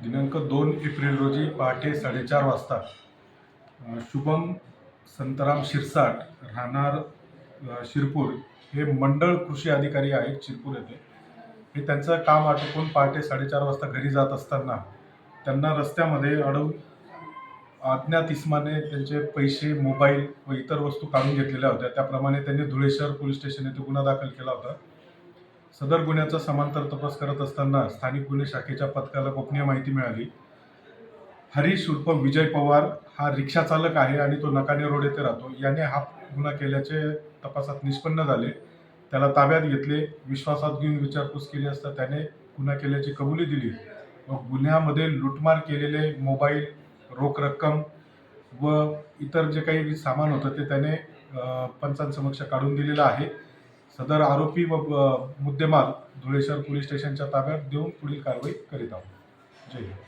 दिनांक 2 एप्रिल रोजी पहाटे 4:30 वाजता शुभम संतराम शिरसाट राहणार शिरपूर हे मंडळ कृषी अधिकारी आहेत शिरपूर येथे. हे त्यांचं काम आटोपून पहाटे 4:30 वाजता घरी जात असताना त्यांना रस्त्यामध्ये अडवून अज्ञात इसमाने त्यांचे पैसे, मोबाईल व इतर वस्तू काढून घेतलेल्या होत्या. त्याप्रमाणे त्यांनी धुळे शहर पोलीस स्टेशन येथे गुन्हा दाखल केला होता. सदर गुन्ह्याचा समांतर तपास करत असताना स्थानिक गुन्हे शाखेच्या पथकाला गोपनीय माहिती मिळाली. हरीश उर्फ विजय पवार हा रिक्षा चालक आहे आणि तो नकाने रोड येथे राहतो. याने हा गुन्हा केल्याचे तपासात निष्पन्न झाले. त्याला ताब्यात घेतले. विश्वासात घेऊन विचारपूस केली असता त्याने गुन्हा केल्याची कबुली दिली व गुन्ह्यामध्ये लूटमार केलेले मोबाईल, रोख रक्कम व इतर जे काही सामान होतं ते त्याने पंचांसमक्ष काढून दिलेलं आहे. सदर आरोपी व मुद्देमाल धुळे शहर पोलीस स्टेशनच्या ताब्यात देऊन पुढील कारवाई करीत आहोत. जय हिंद.